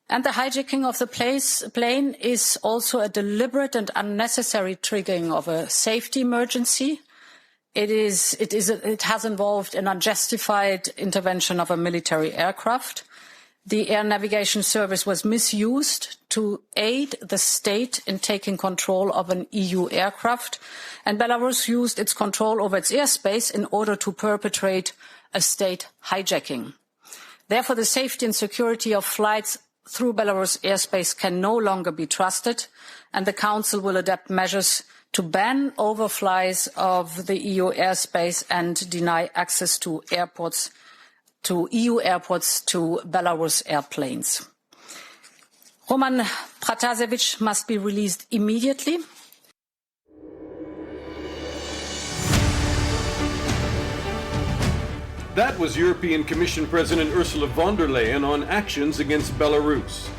And the hijacking of the plane is also a deliberate and unnecessary triggering of a safety emergency. It has involved an unjustified intervention of a military aircraft. The Air Navigation Service was misused to aid the state in taking control of an EU aircraft, and Belarus used its control over its airspace in order to perpetrate a state hijacking. Therefore, the safety and security of flights through Belarus airspace can no longer be trusted, and the Council will adopt measures to ban overflights of the EU airspace and deny access to EU airports to Belarus airplanes. Roman Pratasevich must be released immediately. That was European Commission President Ursula von der Leyen on actions against Belarus.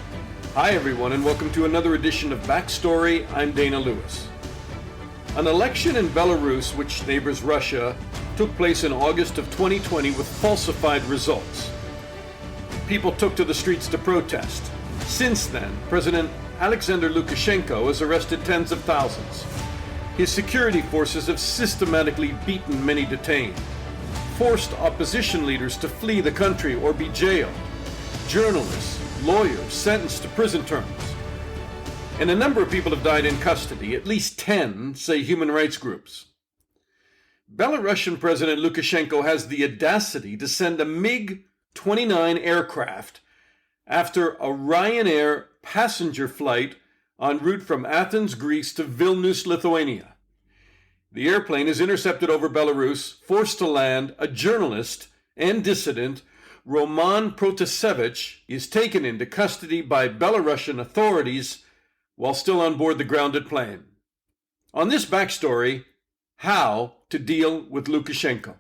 Hi everyone and welcome to another edition of Backstory. I'm Dana Lewis. An election in Belarus, which neighbors Russia, took place in August of 2020 with falsified results. People took to the streets to protest. Since then, President Alexander Lukashenko has arrested tens of thousands. His security forces have systematically beaten many detained, forced opposition leaders to flee the country or be jailed, journalists, lawyers sentenced to prison terms. And a number of people have died in custody, at least 10, say human rights groups. Belarusian President Lukashenko has the audacity to send a MiG-29 aircraft after a Ryanair passenger flight en route from Athens, Greece to Vilnius, Lithuania. The airplane is intercepted over Belarus, forced to land. A journalist and dissident, Roman Protasevich, is taken into custody by Belarusian authorities while still on board the grounded plane. On this backstory, how to deal with Lukashenko.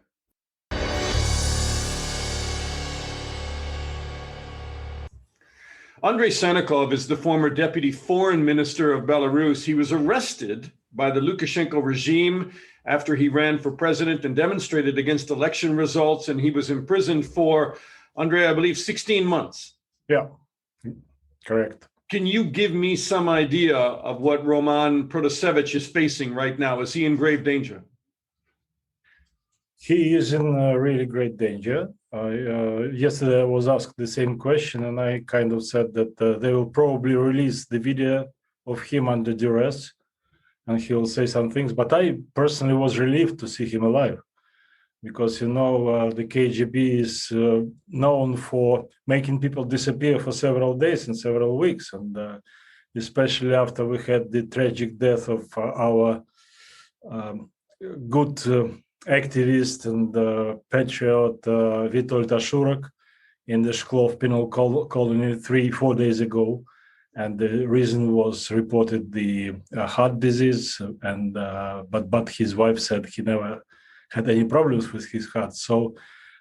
Andrei Sannikov is the former deputy foreign minister of Belarus. He was arrested by the Lukashenko regime after he ran for president and demonstrated against election results, and he was imprisoned for, Andrei, I believe, 16 months. Yeah, correct. Can you give me some idea of what Roman Protasevich is facing right now? Is he in grave danger? He is in really great danger. Yesterday I was asked the same question, and I kind of said that they will probably release the video of him under duress, and he'll say some things. But I personally was relieved to see him alive, because, you know, the KGB is known for making people disappear for several days and several weeks, and especially after we had the tragic death of our good activist and patriot Witold Ashurek in the Shklov penal colony 3-4 days ago, and the reason was reported the heart disease, and but his wife said he never had any problems with his heart. So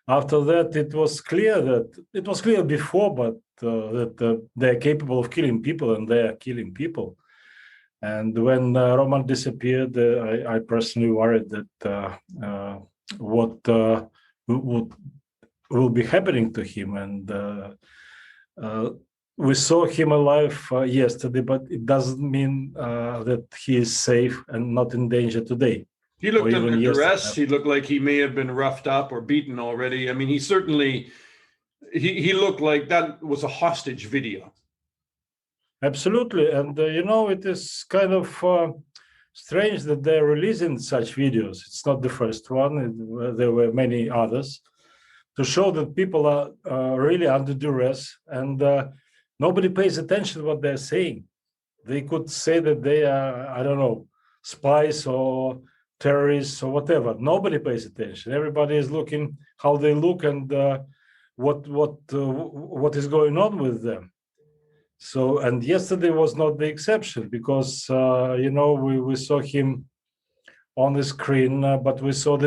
after that, it was clear before, but that they're capable of killing people, and they are killing people. And when Roman disappeared, I personally worried that what will be happening to him. And we saw him alive yesterday, but it doesn't mean that he is safe and not in danger today. He looked under duress. He looked like he may have been roughed up or beaten already. I mean, he certainly, he looked like that was a hostage video. Absolutely. And, you know, it is kind of strange that they're releasing such videos. It's not the first one. There were many others to show that people are really under duress, and nobody pays attention to what they're saying. They could say that they are, I don't know, spies or terrorists or whatever. Nobody pays attention. Everybody is looking how they look and what is going on with them. So, and yesterday was not the exception, because you know, we saw him on the screen, but we saw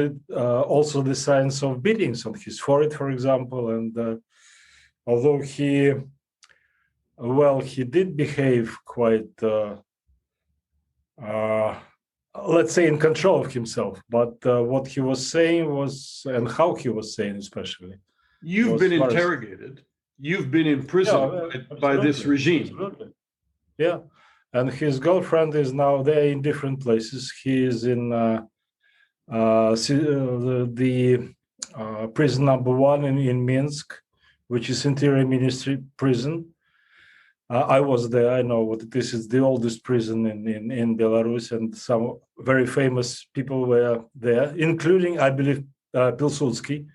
also the signs of beatings on his forehead, for example. And although he did behave quite, let's say, in control of himself, but what he was saying was, and how he was saying especially. You've been interrogated. you've been imprisoned by this regime. Absolutely. Yeah. And his girlfriend is now there in different places. He is in the prison number 1 in Minsk, which is Interior Ministry prison. I was there. I know what this is, the oldest prison in Belarus, and some very famous people were there, including, I believe, Pilsudski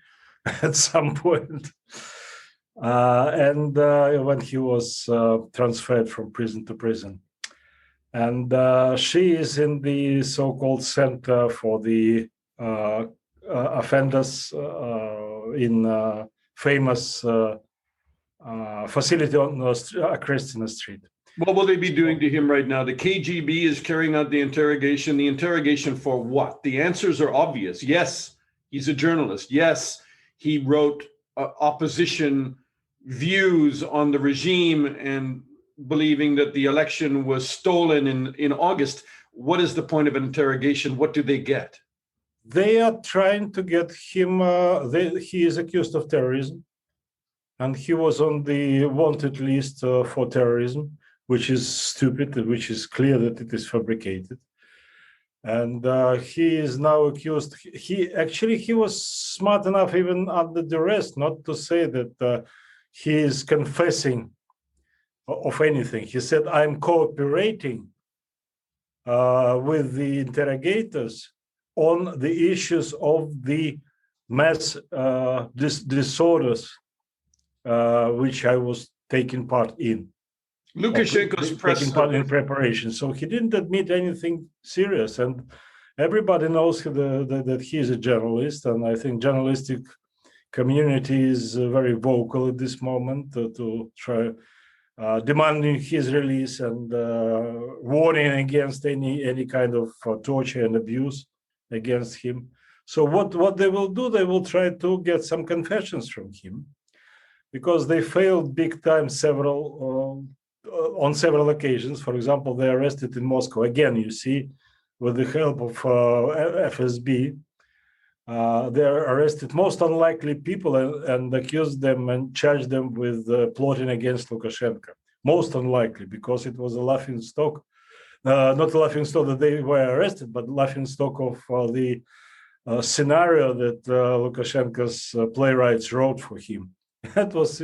at some point. And when he was transferred from prison to prison. And she is in the so-called center for the offenders in famous facility on Kristina Street. What will they be doing to him right now? The KGB is carrying out the interrogation. The interrogation for what? The answers are obvious. Yes, he's a journalist. Yes, he wrote opposition views on the regime and believing that the election was stolen in August. What is the point of an interrogation? What do they get? They are trying to get him. He is accused of terrorism, and he was on the wanted list for terrorism, which is stupid, which is clear that it is fabricated. And he is now accused. He was smart enough, even under duress, not to say that he is confessing of anything. He said, "I'm cooperating with the interrogators on the issues of the mass disorders which I was taking part in." Lukashenko's press taking part in preparation. So he didn't admit anything serious, and everybody knows that he is a journalist, and I think journalistic community is very vocal at this moment to try demanding his release and warning against any kind of torture and abuse against him. So what they will do, they will try to get some confessions from him, because they failed big time on several occasions. For example, they arrested in Moscow again, you see, with the help of FSB. They arrested most unlikely people and accused them and charged them with plotting against Lukashenko. Most unlikely, because it was a laughing stock, not a laughing stock that they were arrested, but laughing stock of the scenario that Lukashenko's playwrights wrote for him. That was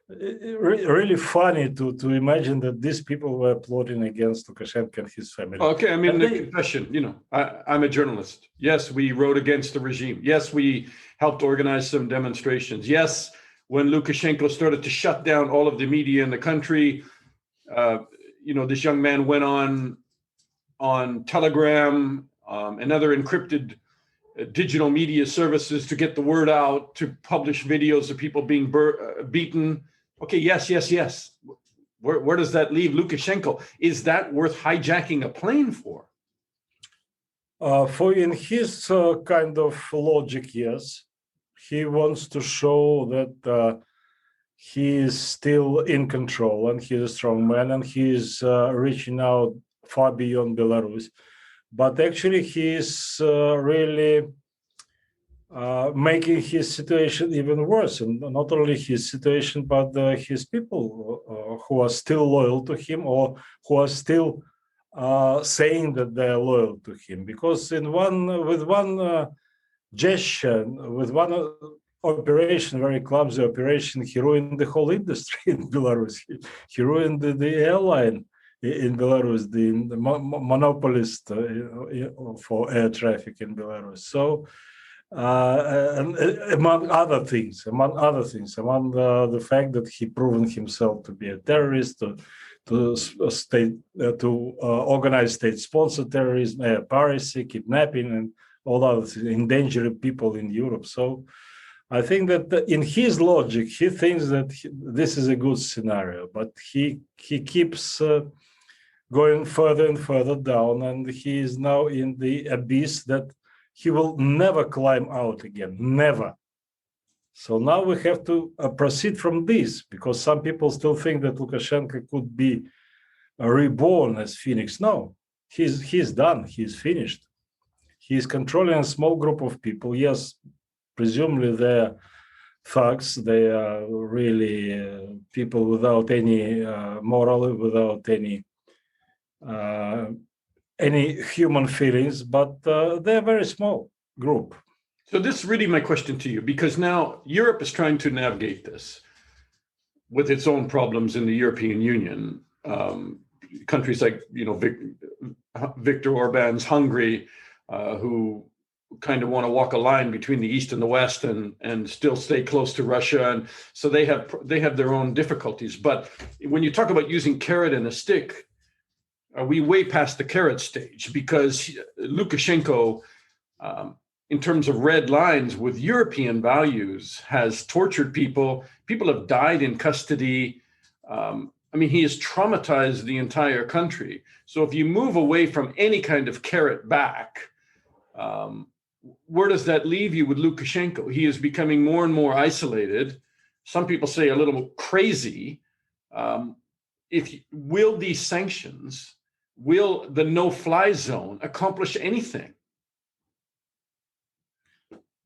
really funny to imagine that these people were plotting against Lukashenko and his family. Okay, I mean, the confession, I'm a journalist. Yes, we wrote against the regime. Yes, we helped organize some demonstrations. Yes, when Lukashenko started to shut down all of the media in the country, this young man went on Telegram and other encrypted digital media services to get the word out, to publish videos of people being beaten. Okay, yes. Where does that leave Lukashenko? Is that worth hijacking a plane for? In his kind of logic, yes. He wants to show that he is still in control and he is a strong man and he is reaching out far beyond Belarus. But actually, he is really making his situation even worse. And not only his situation, but his people who are still loyal to him or who are still saying that they are loyal to him. Because with one gesture, with one operation, very clumsy operation, he ruined the whole industry in Belarus. He ruined the airline in Belarus, the monopolist for air traffic in Belarus. So, and among other things, among the fact that he proven himself to be a terrorist, to organize state-sponsored terrorism, piracy, kidnapping, and all other things, endangering people in Europe. So, I think that in his logic, he thinks that this is a good scenario, but he keeps going further and further down, and he is now in the abyss that he will never climb out again, never. So now we have to proceed from this, because some people still think that Lukashenko could be reborn as Phoenix. No, he's done, he's finished. He's controlling a small group of people. Yes, presumably they're thugs. They are really people without any moral, without any human feelings, but they're a very small group. So this is really my question to you, because now Europe is trying to navigate this with its own problems in the European Union. Countries like, Viktor Orban's Hungary, who kind of want to walk a line between the East and the West and still stay close to Russia. And so they have their own difficulties. But when you talk about using carrot and a stick, are we way past the carrot stage? Because Lukashenko, in terms of red lines with European values, has tortured people. People have died in custody. He has traumatized the entire country. So if you move away from any kind of carrot back, where does that leave you with Lukashenko? He is becoming more and more isolated. Some people say a little crazy. Will these sanctions, will the no-fly zone accomplish anything?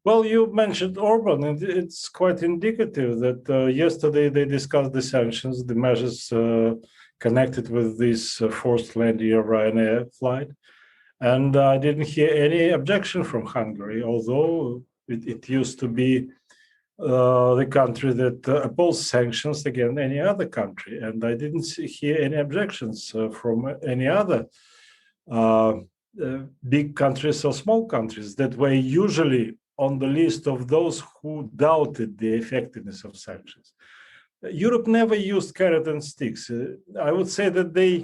Well, you mentioned Orban, and it's quite indicative that yesterday they discussed the sanctions, the measures connected with this forced landing of Ryanair flight. And I didn't hear any objection from Hungary, although it used to be the country that opposed sanctions against any other country. And I didn't hear any objections from any other big countries or small countries that were usually on the list of those who doubted the effectiveness of sanctions. Europe never used carrot and sticks. I would say that they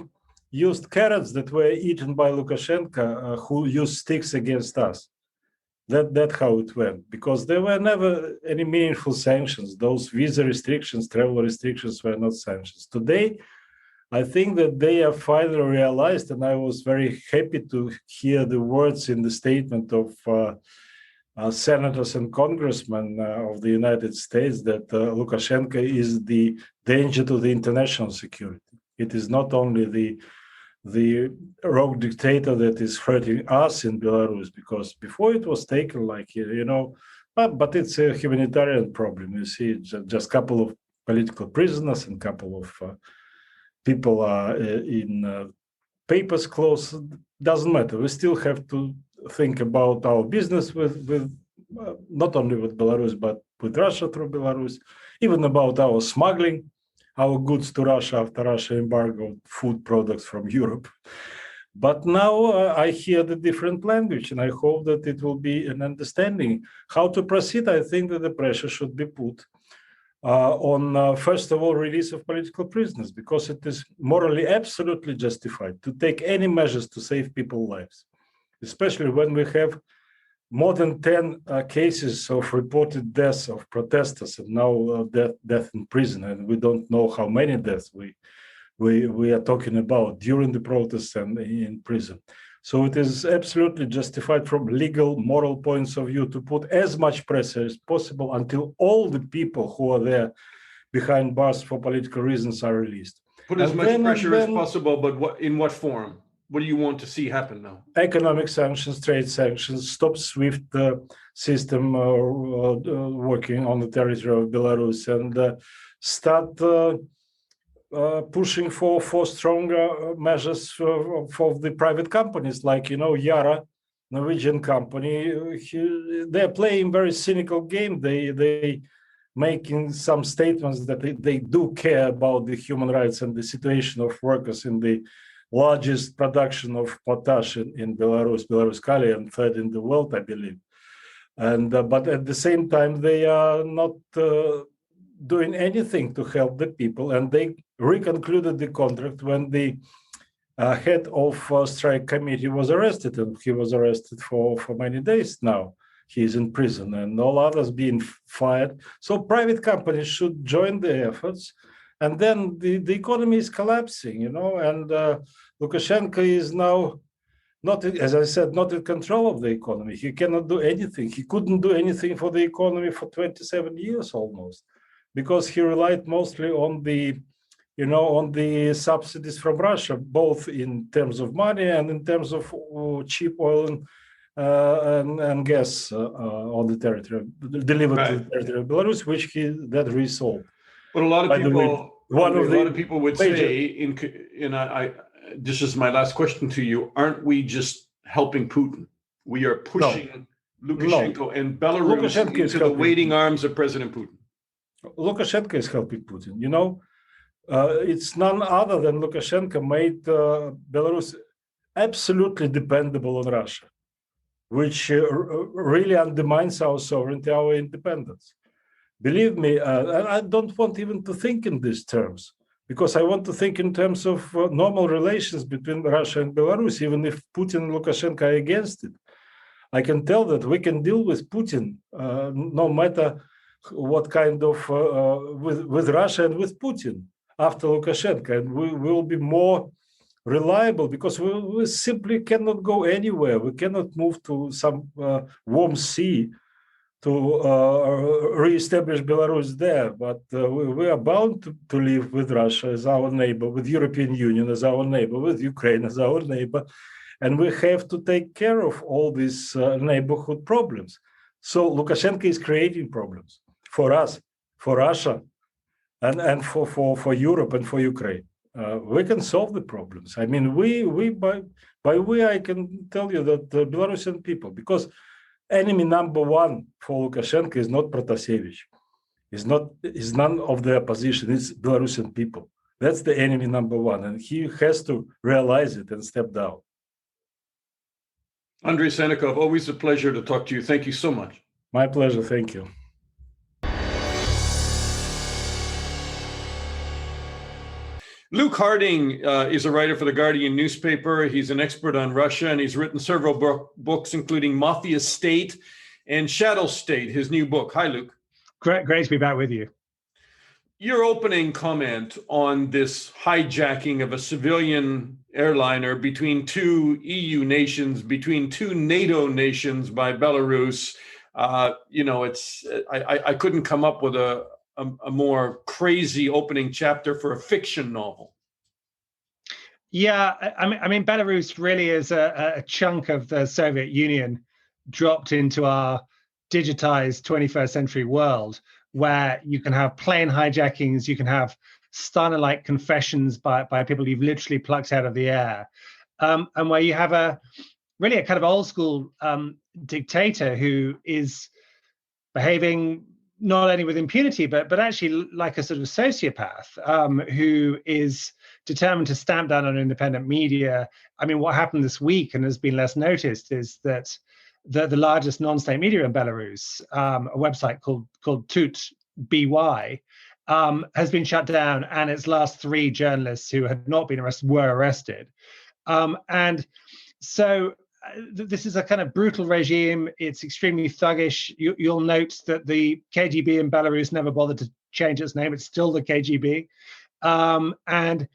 used carrots that were eaten by Lukashenko, who used sticks against us. That's how it went, because there were never any meaningful sanctions. Those visa restrictions, travel restrictions were not sanctions. Today, I think that they have finally realized, and I was very happy to hear the words in the statement of senators and congressmen of the United States that Lukashenko is the danger to the international security. It is not only the rogue dictator that is hurting us in Belarus, because before it was taken like, but it's a humanitarian problem. You see, just a couple of political prisoners and a couple of people are in papers closed. Doesn't matter. We still have to think about our business with not only with Belarus, but with Russia through Belarus, even about our smuggling our goods to Russia after Russia embargoed food products from Europe. But now I hear the different language, and I hope that it will be an understanding. How to proceed, I think that the pressure should be put on, first of all, release of political prisoners, because it is morally absolutely justified to take any measures to save people's lives, especially when we have more than 10 cases of reported deaths of protesters, and now death in prison, and we don't know how many deaths we are talking about during the protests and in prison. So it is absolutely justified from legal, moral points of view to put as much pressure as possible until all the people who are there behind bars for political reasons are released. Put as much pressure as possible, but in what form? What do you want to see happen now? Economic sanctions, trade sanctions, stop SWIFT system working on the territory of Belarus, and start pushing for stronger measures for the private companies, like, Yara, Norwegian company. They're playing very cynical game. They making some statements that they do care about the human rights and the situation of workers in the largest production of potash in Belarus, Belaruskali, and third in the world, I believe. And but at the same time, they are not doing anything to help the people. And they reconcluded the contract when the head of strike committee was arrested, and he was arrested for many days now. He is in prison, and all others being fired. So private companies should join the efforts. And then the economy is collapsing, and Lukashenko is now not, as I said, not in control of the economy. He cannot do anything. He couldn't do anything for the economy for 27 years almost, because he relied mostly on the, on the subsidies from Russia, both in terms of money and in terms of cheap oil and gas on the territory, delivered to the territory of Belarus, which that resolved. But a lot of people would say, this is my last question to you, aren't we just helping Putin? We are pushing Lukashenko and Belarus into the waiting arms of President Putin. Lukashenko is helping Putin. It's none other than Lukashenko made Belarus absolutely dependable on Russia, which really undermines our sovereignty, our independence. Believe me, I don't want even to think in these terms, because I want to think in terms of normal relations between Russia and Belarus, even if Putin and Lukashenko are against it. I can tell that we can deal with Putin no matter what kind of, with Russia and with Putin after Lukashenko, and we will be more reliable because we simply cannot go anywhere. We cannot move to some warm sea to re-establish Belarus there, but we are bound to live with Russia as our neighbor, with European Union as our neighbor, with Ukraine as our neighbor, and we have to take care of all these neighborhood problems. So Lukashenko is creating problems for us, for Russia, and for Europe and for Ukraine. We can solve the problems. I mean, by we, I can tell you that the Belarusian people, because enemy number one for Lukashenko is not Protasevich, is none of the opposition, it's Belarusian people. That's the enemy number one, and he has to realize it and step down. Andrei Sannikov, always a pleasure to talk to you. Thank you so much. My pleasure, thank you. Luke Harding is a writer for the Guardian newspaper. He's an expert on Russia, and he's written several books, including Mafia State and Shadow State, his new book. Hi, Luke. Great to be back with you. Your opening comment on this hijacking of a civilian airliner between two EU nations, between two NATO nations by Belarus, I couldn't come up with a more crazy opening chapter for a fiction novel. Yeah, I mean, Belarus really is a chunk of the Soviet Union dropped into our digitized 21st century world, where you can have plane hijackings, you can have Stalin-like confessions by people you've literally plucked out of the air, and where you have a kind of old school dictator who is behaving not only with impunity, but actually like a sort of sociopath who is determined to stamp down on independent media. I mean, what happened this week and has been less noticed is that the largest non-state media in Belarus, a website called Tut BY, has been shut down, and its last 3 journalists who had not been arrested were arrested. And so this is a kind of brutal regime. It's extremely thuggish. You'll note that the KGB in Belarus never bothered to change its name. It's still the KGB. And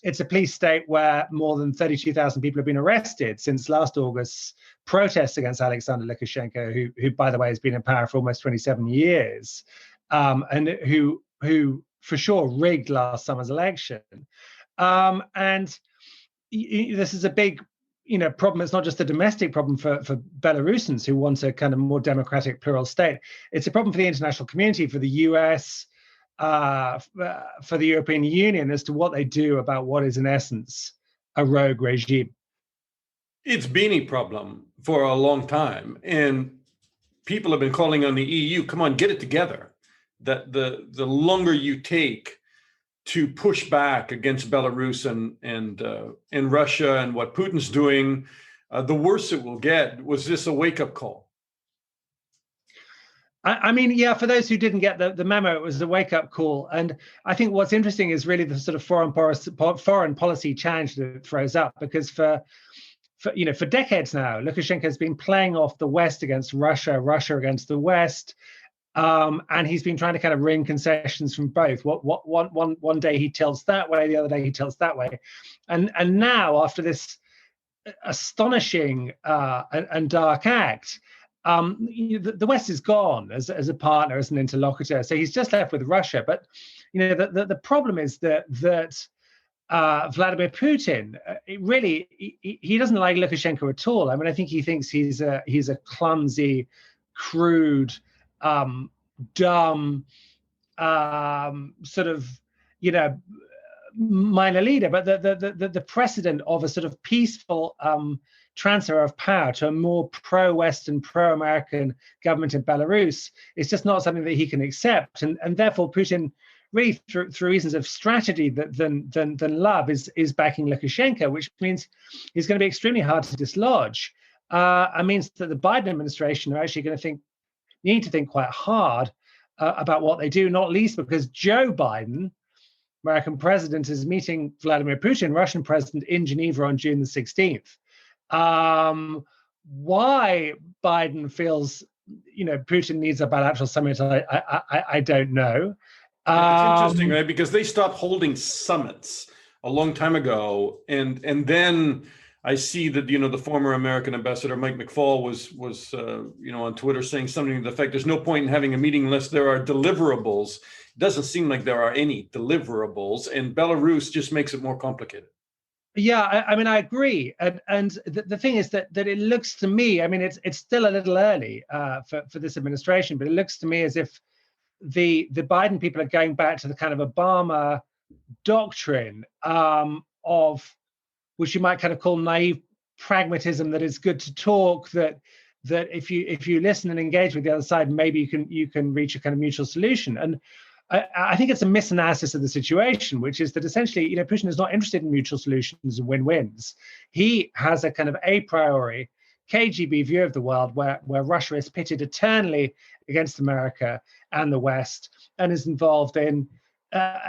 it's a police state where more than 32,000 people have been arrested since last August's protests against Alexander Lukashenko, who, by the way, has been in power for almost 27 years, and who for sure rigged last summer's election. And this is a big problem. It's not just a domestic problem for Belarusians who want a kind of more democratic, plural state. It's a problem for the international community, for the US, for the European Union, as to what they do about what is in essence a rogue regime. It's been a problem for a long time, and people have been calling on the EU, come on, get it together. That the longer you take to push back against Belarus and Russia and what Putin's doing, the worse it will get. Was this a wake-up call? I mean, yeah, for those who didn't get the memo, it was a wake-up call. And I think what's interesting is really the sort of foreign policy challenge that it throws up, because for decades now, Lukashenko has been playing off the West against Russia, Russia against the West. And he's been trying to kind of wring concessions from both. One day he tilts that way, the other day he tilts that way, and now after this astonishing and dark act, the West is gone as a partner, as an interlocutor. So he's just left with Russia. But the problem is that Vladimir Putin, he doesn't like Lukashenko at all. I mean, I think he thinks he's a clumsy, crude, dumb, sort of, minor leader. But the precedent of a sort of peaceful transfer of power to a more pro-Western, pro-American government in Belarus is just not something that he can accept, and therefore Putin, really through reasons of strategy than love, is backing Lukashenko, which means he's going to be extremely hard to dislodge. It means that the Biden administration are actually going to need to think quite hard about what they do, not least because Joe Biden, American president, is meeting Vladimir Putin, Russian president, in Geneva on June the 16th. Why Biden feels, Putin needs a bilateral summit, I don't know. It's interesting, right? Because they stopped holding summits a long time ago, and then I see that the former American ambassador Mike McFaul was on Twitter saying something to the effect, "There's no point in having a meeting unless there are deliverables." It doesn't seem like there are any deliverables, and Belarus just makes it more complicated. Yeah, I mean, I agree, and the thing is that it looks to me, I mean, it's still a little early for this administration, but it looks to me as if the Biden people are going back to the kind of Obama doctrine of, which you might kind of call naive pragmatism, that it's good to talk, that if you listen and engage with the other side, maybe you can reach a kind of mutual solution. And I think it's a misanalysis of the situation, which is that essentially, Putin is not interested in mutual solutions and win-wins. He has a kind of a priori KGB view of the world where Russia is pitted eternally against America and the West, and is involved in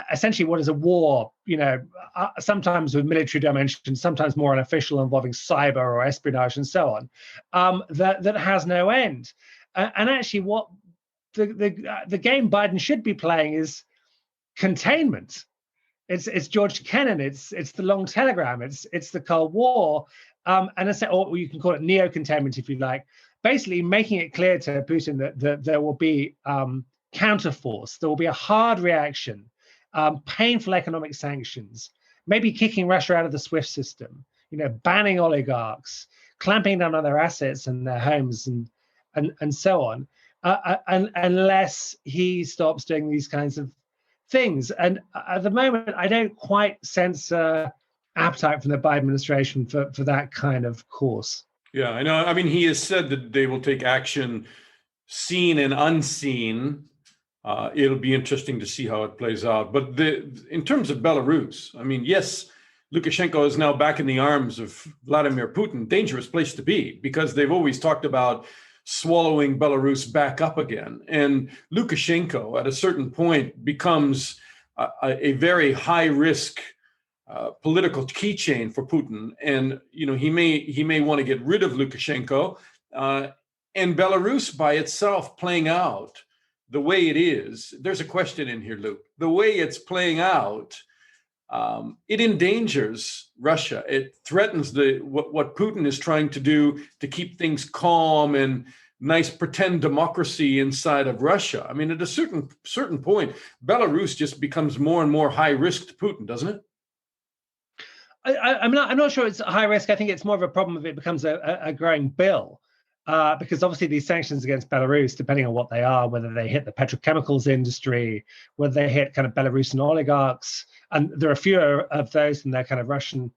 essentially what is a war, sometimes with military dimensions, sometimes more unofficial, involving cyber or espionage and so on, that has no end. And actually what the game Biden should be playing is containment. It's George Kennan, it's the long telegram, it's the Cold War, or you can call it neo-containment if you like, basically making it clear to Putin that there will be counterforce, there will be a hard reaction, painful economic sanctions, maybe kicking Russia out of the SWIFT system, banning oligarchs, clamping down on their assets and their homes and so on, unless he stops doing these kinds of things. And at the moment, I don't quite sense appetite from the Biden administration for that kind of course. Yeah, I know. I mean, he has said that they will take action seen and unseen. It'll be interesting to see how it plays out. But in terms of Belarus, I mean, yes, Lukashenko is now back in the arms of Vladimir Putin. Dangerous place to be, because they've always talked about swallowing Belarus back up again. And Lukashenko, at a certain point, becomes a very high-risk political keychain for Putin. And he may want to get rid of Lukashenko. And Belarus by itself playing out the way it is, there's a question in here, Luke. The way it's playing out, it endangers Russia. It threatens what Putin is trying to do to keep things calm and nice pretend democracy inside of Russia. I mean, at a certain point, Belarus just becomes more and more high risk to Putin, doesn't it? I'm not sure it's high risk. I think it's more of a problem if it becomes a growing bill. Because obviously these sanctions against Belarus, depending on what they are, whether they hit the petrochemicals industry, whether they hit kind of Belarusian oligarchs, and there are fewer of those than their kind of Russian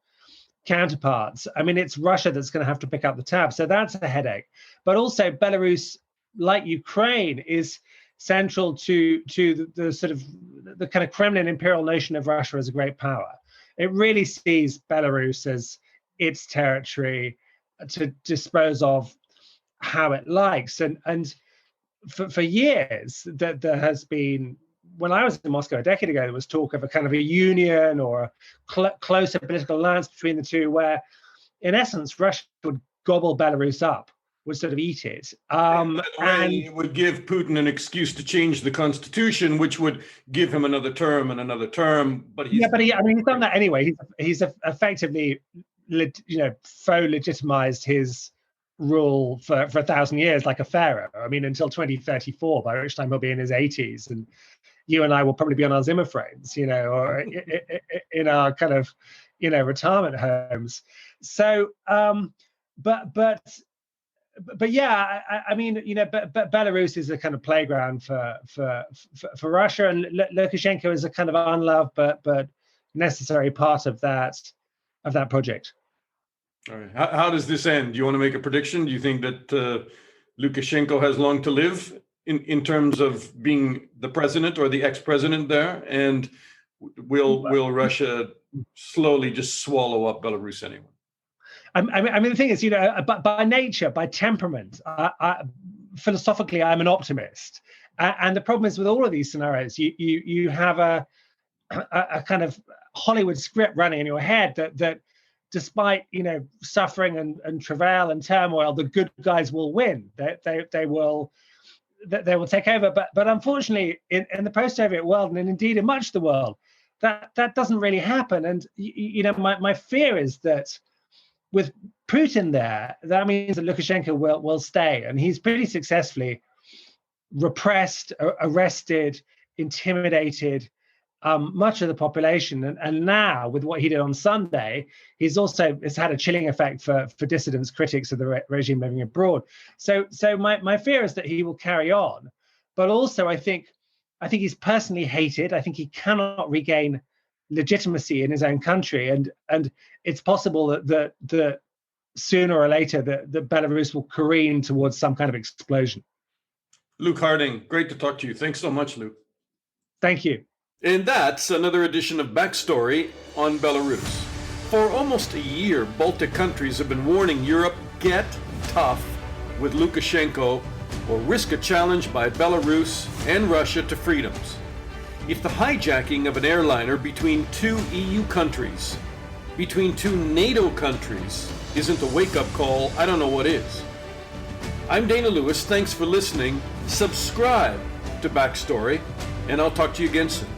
counterparts. I mean, it's Russia that's going to have to pick up the tab. So that's a headache. But also Belarus, like Ukraine, is central to the sort of the kind of Kremlin imperial notion of Russia as a great power. It really sees Belarus as its territory to dispose of how it likes. And for years, there has been, when I was in Moscow a decade ago, there was talk of a kind of a union or a closer political alliance between the two, where in essence, Russia would gobble Belarus up, would sort of eat it. And it would give Putin an excuse to change the constitution, which would give him another term and another term. But he's done that anyway. He's effectively, faux legitimized his rule for 1,000 years like a pharaoh. I mean, until 2034, by which time he'll be in his 80s, and you and I will probably be on our Zimmer frames, or in our kind of, retirement homes. So, but yeah, I mean, but Belarus is a kind of playground for Russia, and Lukashenko is a kind of unloved but necessary part of that project. All right. How does this end? Do you want to make a prediction? Do you think that Lukashenko has long to live in terms of being the president or the ex-president there? And will Russia slowly just swallow up Belarus anyway? I mean, the thing is, by nature, by temperament, philosophically, I'm an optimist. And the problem is with all of these scenarios, you have a kind of Hollywood script running in your head that despite suffering and travail and turmoil, the good guys will win. They will take over. But unfortunately, in the post-Soviet world, and indeed in much of the world, that doesn't really happen. And my fear is that with Putin there, that means that Lukashenko will stay, and he's pretty successfully repressed, arrested, intimidated much of the population, and now with what he did on Sunday, it's had a chilling effect for dissidents, critics of the regime living abroad. So my fear is that he will carry on, but also I think he's personally hated. I think he cannot regain legitimacy in his own country, and it's possible that sooner or later that Belarus will careen towards some kind of explosion. Luke Harding, great to talk to you. Thanks so much, Luke. Thank you. And that's another edition of Backstory on Belarus. For almost a year, Baltic countries have been warning Europe, get tough with Lukashenko or risk a challenge by Belarus and Russia to freedoms. If the hijacking of an airliner between two EU countries, between two NATO countries, isn't a wake-up call, I don't know what is. I'm Dana Lewis. Thanks for listening. Subscribe to Backstory, and I'll talk to you again soon.